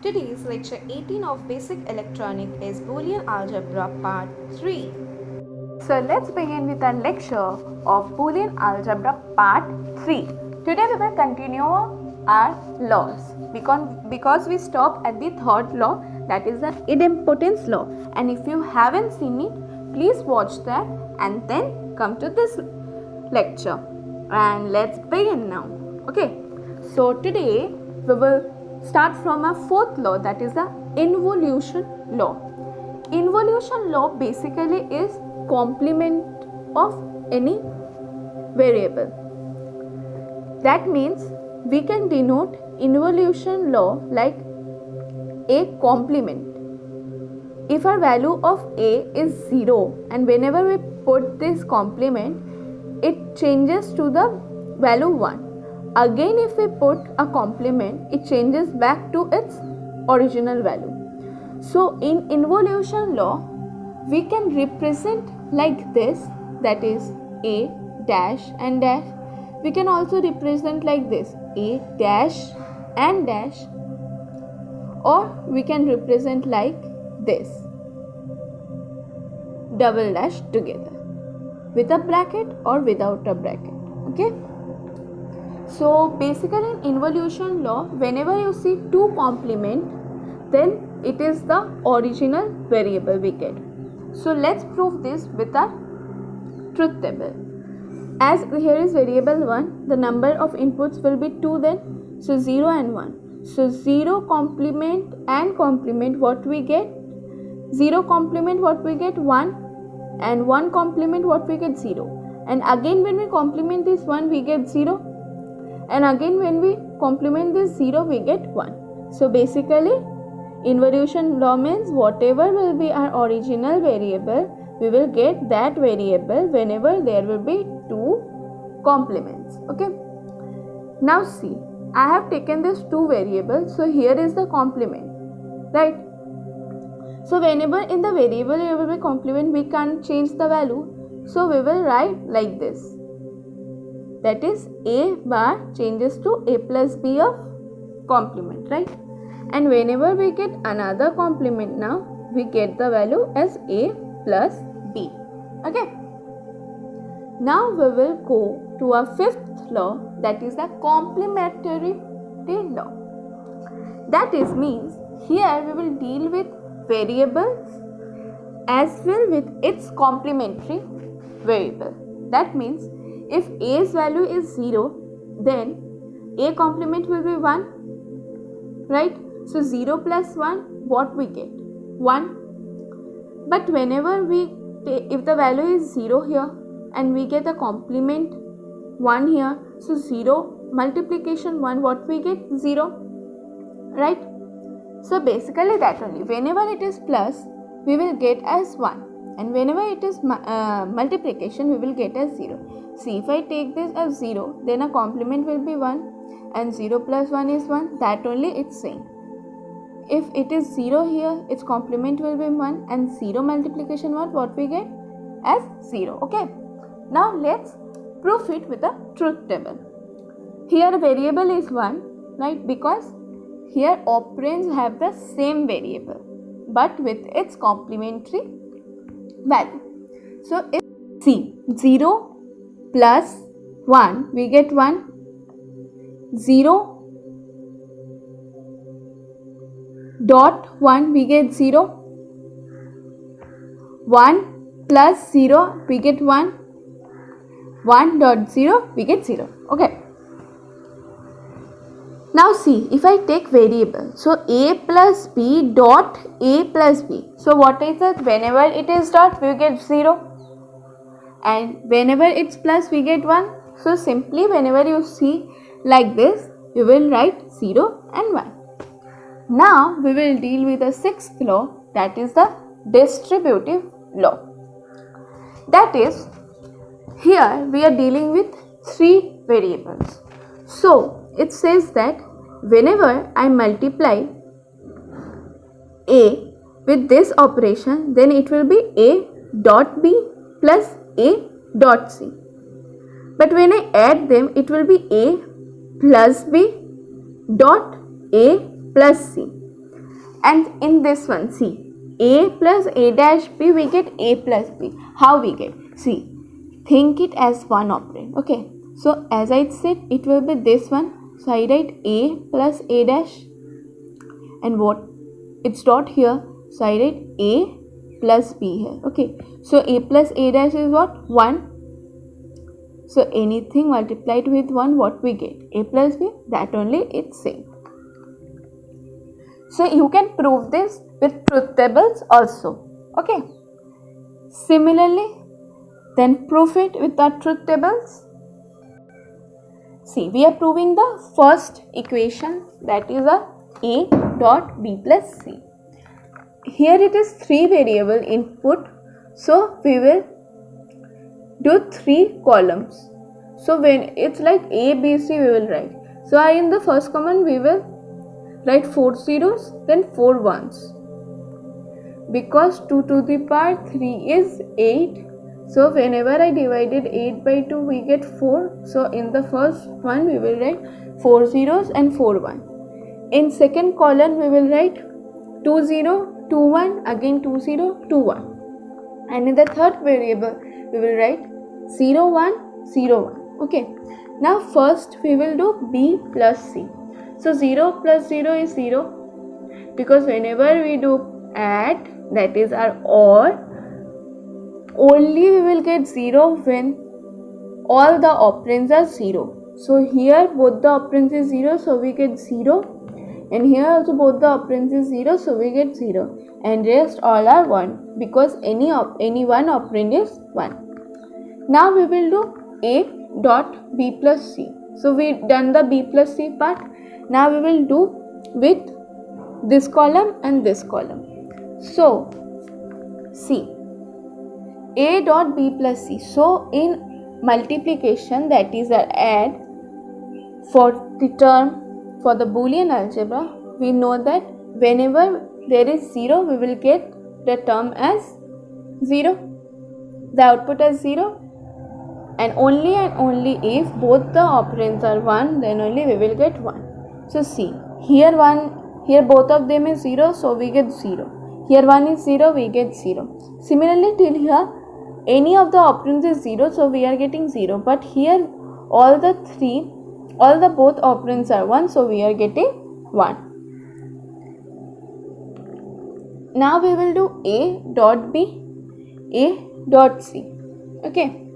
Today's lecture 18 of Basic Electronic is Boolean Algebra Part 3. So let's begin with our lecture of Boolean Algebra Part 3. Today we will continue our laws because we stop at the third law, that is the idempotence law, and if you haven't seen it, please watch that and then come to this lecture. And let's begin now. Okay, so today we will start from our fourth law, that is the involution law. Involution law basically is complement of any variable. That means we can denote involution law like a complement. If our value of a is 0 and whenever we put this complement, it changes to the value 1. Again, if we put a complement, it changes back to its original value. So in involution law, we can represent like this, that is a dash and dash. We can also represent like this, a dash and dash, or we can represent like this, double dash together with a bracket or without a bracket. Okay. So basically in involution law, whenever you see two complement, then it is the original variable we get. So let's prove this with a truth table. As here is variable 1, the number of inputs will be 2 then. So 0 and 1. So 0 complement and complement, what we get? 0 complement, what we get? 1. And 1 complement, what we get? 0. And again when we complement this 1, we get 0. And again when we complement this 0, we get 1. So basically involution law means whatever will be our original variable, we will get that variable whenever there will be two complements. Okay. Now see, I have taken this two variables. So here is the complement, right? So whenever in the variable there will be complement, we can't change the value. So we will write like this. That is a bar changes to a plus b of complement, right? And whenever we get another complement now, we get the value as a plus b. Okay. Now we will go to our fifth law, that is the complementarity law. That is means here we will deal with variables as well with its complementary variable. That means if a's value is 0, then a complement will be 1, right? So 0 plus 1, what we get? 1. But whenever we take, if the value is 0 here and we get a complement 1 here, so 0 multiplication 1, what we get? 0, right? So basically that only. Whenever it is plus, we will get as 1. And whenever it is multiplication, we will get as 0. See, if I take this as 0, then a complement will be 1 and 0 plus 1 is 1. That only it's saying. If it is 0 here, its complement will be 1 and 0 multiplication 1, what we get? As 0. Okay. Now let's prove it with a truth table. Here variable is 1, right? Because here operands have the same variable but with its complementary value. So if see 0 plus 1, we get 1. 0 dot 1, we get 0. 1 plus 0, we get 1. 1 dot 0, we get 0. Okay. Now see, if I take variable, so a plus b dot a plus b. So what is it? Whenever it is dot, we get 0. And whenever it's plus, we get 1. So simply whenever you see like this, you will write 0 and 1. Now we will deal with the sixth law, that is the distributive law. That is, here we are dealing with three variables. So it says that whenever I multiply a with this operation, then it will be a dot b plus a dot c. But when I add them, it will be a plus b dot a plus c. And in this one, see, a plus a dash b, we get a plus b. How we get? See, think it as one operand. Okay, so as I said, it will be this one. So I write a plus a dash, and what? It's dot here. So I write a plus b here. Okay, so a plus a dash is what? 1. So anything multiplied with 1, what we get? A plus b, that only it's same. So you can prove this with truth tables also. Okay. Similarly, then prove it with the truth tables. See, we are proving the first equation, that is a dot b plus c. Here it is 3 variable input. So we will do 3 columns. So when it's like A, B, C, we will write. So in the first column we will write 4 zeros, then 4 ones. Because 2 to the power 3 is 8. So whenever I divided 8 by 2, we get 4. So in the first one we will write 4 zeros and 4 1. In second column we will write 2 0, 2 1, again 2 0, 2 1. And in the third variable we will write 0 1 0 1. Okay. Now first we will do b plus c. So 0 plus 0 is 0, because whenever we do add, that is our OR, only we will get 0 when all the operands are 0. So here both the operands is 0, so we get 0, and here also both the operands is 0, so we get 0, and rest all are 1, because any one operand is 1. Now we will do a dot b plus c. So we done the b plus c part. Now we will do with this column and this column. So see, a dot b plus c. So in multiplication, that is our add, for the term for the Boolean algebra, we know that whenever there is 0, we will get the term as 0, the output as 0, and only if both the operands are 1, then only we will get 1. So see, here both of them is 0, so we get 0. Here 1 is 0, we get 0. Similarly till here, any of the operands is 0, so we are getting 0. But here both operands are 1, so we are getting 1. Now we will do a dot b, a dot c. Okay.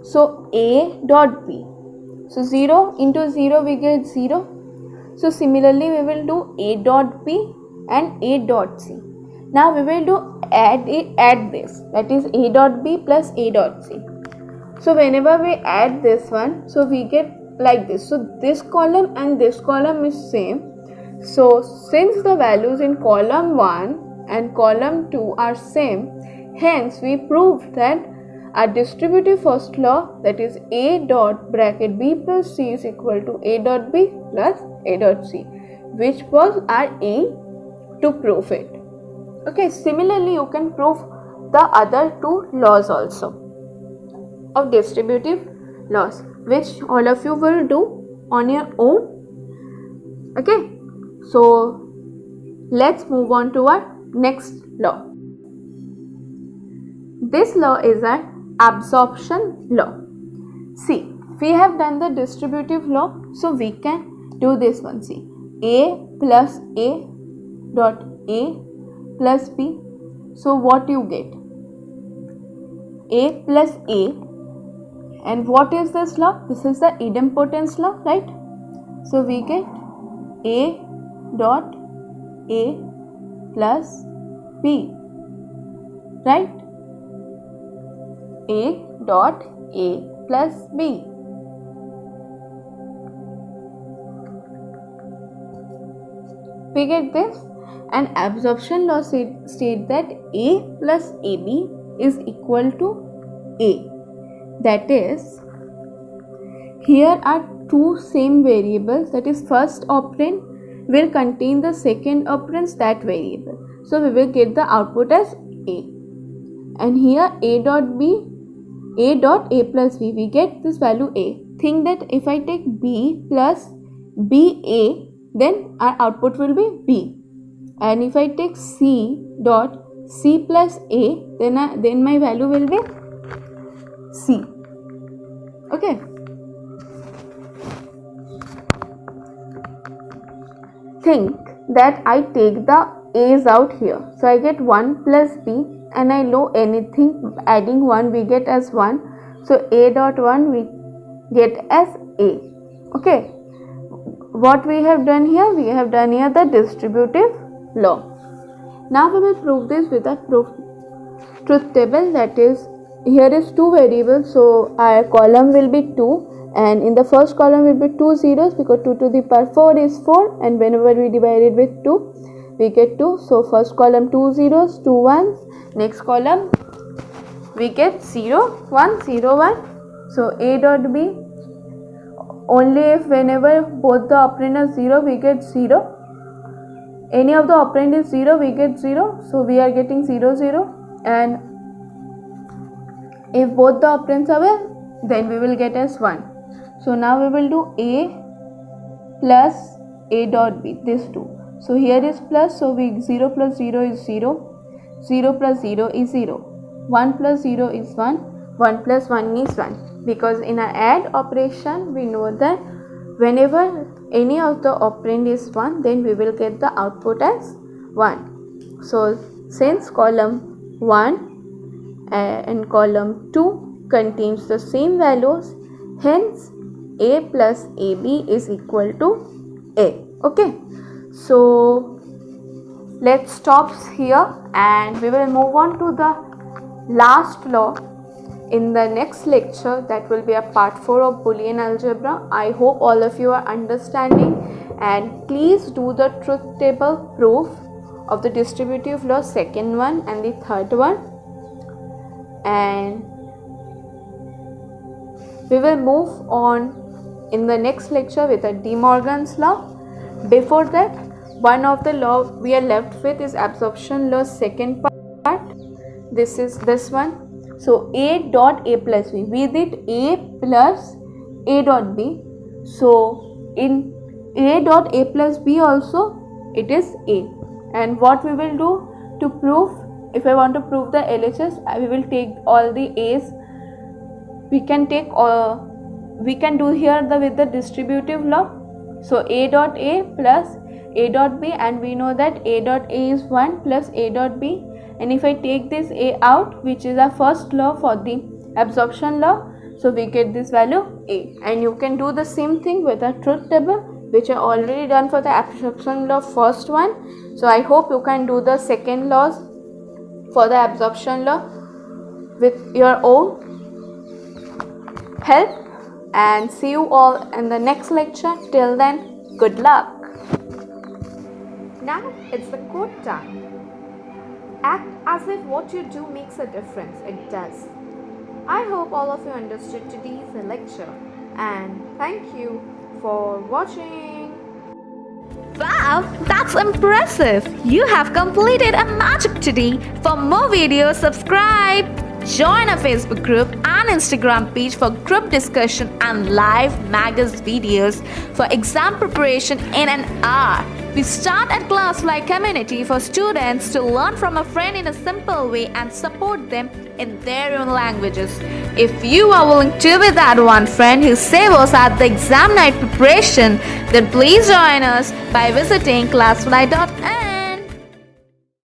So a dot b. So 0 into 0 we get 0. So similarly we will do a dot b and a dot c. Now we will do add this, that is a dot b plus a dot c. So whenever we add this one, so we get like this. So this column and this column is same. So since the values in column 1 and column 2 are same, hence we proved that our distributive first law, that is a dot bracket b plus c, is equal to a dot b plus a dot c, which was our aim to prove it. Okay, similarly you can prove the other 2 laws also of distributive laws, which all of you will do on your own. Okay, so let's move on to our next law. This law is an absorption law. See, we have done the distributive law, so we can do this one. See, a plus a dot a plus b. So what you get? A plus a. And what is this law? This is the idempotency law, right? So we get a dot a plus b, right? A dot a plus b. We get this, and absorption law state that a plus ab is equal to a. That is, here are 2 same variables, that is first operand will contain the second operand's that variable. So we will get the output as a. And here a dot b, a dot a plus b, we get this value a. Think that if I take b plus ba, then our output will be B. And if I take C dot C plus A, then my value will be C. Okay. Think that I take the A's out here. So I get 1 plus B, and I know anything adding 1 we get as 1. So A dot 1 we get as A. Okay. What we have done here? We have done here the distributive law. Now we will prove this with a truth table, that is, here is 2 variables, so our column will be 2, and in the first column will be 2 zeros because 2 to the power 4 is 4, and whenever we divide it with 2 we get 2. So first column 2 zeros, 2 ones, next column we get 0 1 0 1. So A dot B, only if whenever both the operand are 0 we get 0. Any of the operand is 0 we get 0, so we are getting 0 0, and if both the operands are well, then we will get as 1. So now we will do A plus A dot B, this 2. So here is plus, so 0 plus 0 is 0, 0 plus 0 is 0, 1 plus 0 is 1, 1 plus 1 is 1. Because in our add operation we know that whenever any of the operand is 1, then we will get the output as 1. So since column 1 and column 2 contains the same values, hence A plus AB is equal to A. Okay. So let's stop here and we will move on to the last law in the next lecture. That will be a part 4 of Boolean algebra. I hope all of you are understanding, and please do the truth table proof of the distributive law, second one and the third one, and we will move on in the next lecture with a De Morgan's law. Before that, one of the law we are left with is absorption law, second part. This is this one. So A dot A plus B, we did A plus A dot B. So in A dot A plus B also it is A. And what we will do to prove, if I want to prove the LHS, we will take all the A's. We can take we can do here with the distributive law. So A dot A plus A dot B, and we know that A dot A is 1 plus A dot B, and if I take this A out, which is our first law for the absorption law, so we get this value A. And you can do the same thing with a truth table, which I already done for the absorption law first one. So I hope you can do the second laws for the absorption law with your own help, and see you all in the next lecture. Till then, good luck. Now it's the quote time. Act as if what you do makes a difference. It does. I hope all of you understood today's lecture, and thank you for watching. Wow, that's impressive! You have completed a magic today. For more videos, subscribe. Join our Facebook group and Instagram page for group discussion and live Magus videos for exam preparation in an hour. We start at class-like community for students to learn from a friend in a simple way and support them in their own languages. If you are willing to be that one friend who saves us at the exam night preparation, then please join us by visiting classfly.in.